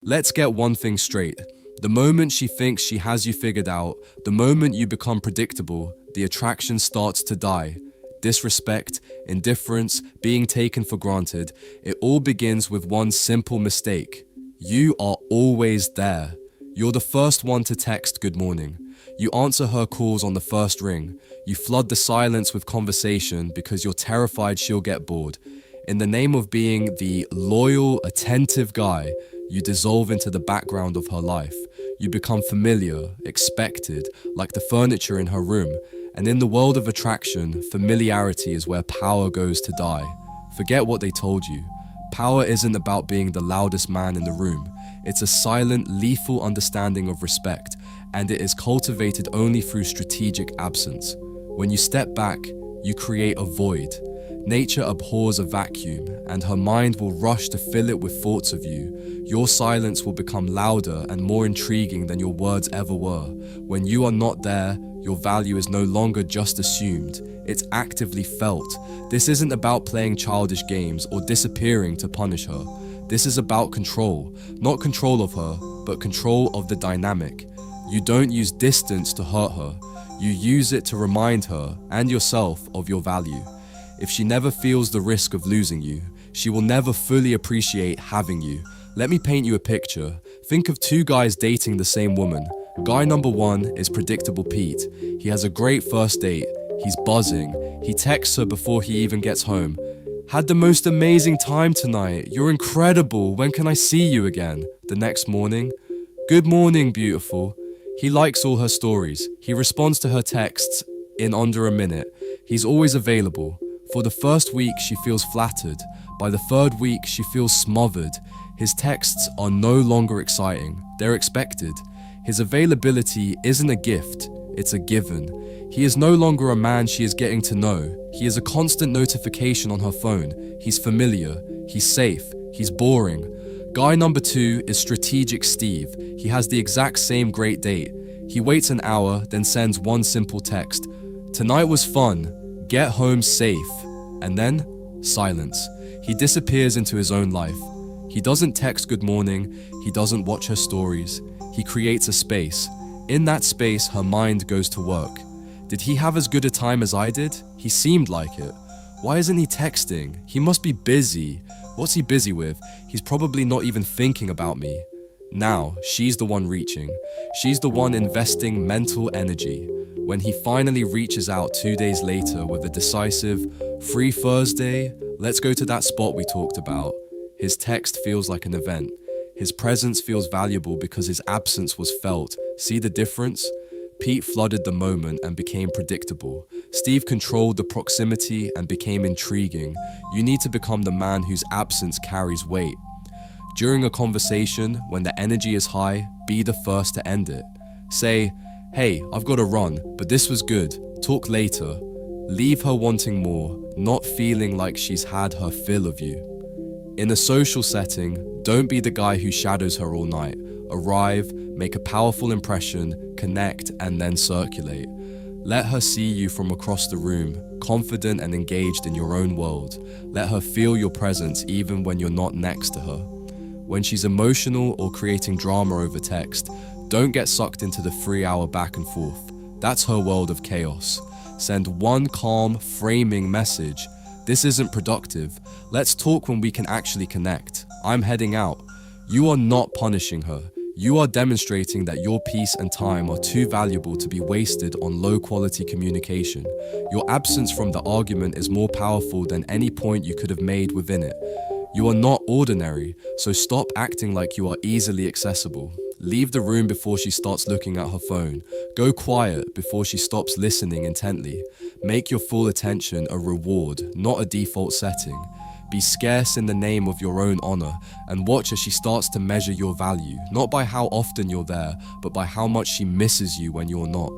Let's get one thing straight. The moment she thinks she has you figured out, the moment you become predictable, the attraction starts to die. Disrespect, indifference, being taken for granted, it all begins with one simple mistake. You are always there. You're the first one to text good morning. You answer her calls on the first ring. You flood the silence with conversation because you're terrified she'll get bored. In the name of being the loyal, attentive guy, you dissolve into the background of her life. You become familiar, expected, like the furniture in her room. And in the world of attraction, familiarity is where power goes to die. Forget what they told you. Power isn't about being the loudest man in the room. It's a silent, lethal understanding of respect, and it is cultivated only through strategic absence. When you step back, you create a void. Nature abhors a vacuum, and her mind will rush to fill it with thoughts of you. Your silence will become louder and more intriguing than your words ever were. When you are not there, your value is no longer just assumed, it's actively felt. This isn't about playing childish games or disappearing to punish her. This is about control, not control of her, but control of the dynamic. You don't use distance to hurt her, you use it to remind her and yourself of your value. If she never feels the risk of losing you, she will never fully appreciate having you. Let me paint you a picture. Think of two guys dating the same woman. Guy number one is Predictable Pete. He has a great first date. He's buzzing. He texts her before he even gets home. Had the most amazing time tonight. You're incredible. When can I see you again? The next morning. Good morning, beautiful. He likes all her stories. He responds to her texts in under a minute. He's always available. For the first week, she feels flattered. By the third week, she feels smothered. His texts are no longer exciting. They're expected. His availability isn't a gift, it's a given. He is no longer a man she is getting to know. He is a constant notification on her phone. He's familiar. He's safe. He's boring. Guy number two is Strategic Steve. He has the exact same great date. He waits an hour, then sends one simple text. Tonight was fun. Get home safe. And then, silence. He disappears into his own life. He doesn't text good morning. He doesn't watch her stories. He creates a space. In that space, her mind goes to work. Did he have as good a time as I did? He seemed like it. Why isn't he texting? He must be busy. What's he busy with? He's probably not even thinking about me. Now, she's the one reaching. She's the one investing mental energy. When he finally reaches out 2 days later with a decisive, "Free Thursday, let's go to that spot we talked about," his text feels like an event. His presence feels valuable because his absence was felt. See the difference? Pete flooded the moment and became predictable. Steve controlled the proximity and became intriguing. You need to become the man whose absence carries weight. During a conversation, when the energy is high, be the first to end it. Say, "Hey, I've got to run, but this was good. Talk later." Leave her wanting more, not feeling like she's had her fill of you. In a social setting, don't be the guy who shadows her all night. Arrive, make a powerful impression, connect, and then circulate. Let her see you from across the room, confident and engaged in your own world. Let her feel your presence even when you're not next to her. When she's emotional or creating drama over text, don't get sucked into the 3-hour back and forth. That's her world of chaos. Send one calm, framing message. This isn't productive. Let's talk when we can actually connect. I'm heading out. You are not punishing her. You are demonstrating that your peace and time are too valuable to be wasted on low-quality communication. Your absence from the argument is more powerful than any point you could have made within it. You are not ordinary, so stop acting like you are easily accessible. Leave the room before she starts looking at her phone. Go quiet before she stops listening intently. Make your full attention a reward, not a default setting. Be scarce in the name of your own honor, and watch as she starts to measure your value, not by how often you're there, but by how much she misses you when you're not.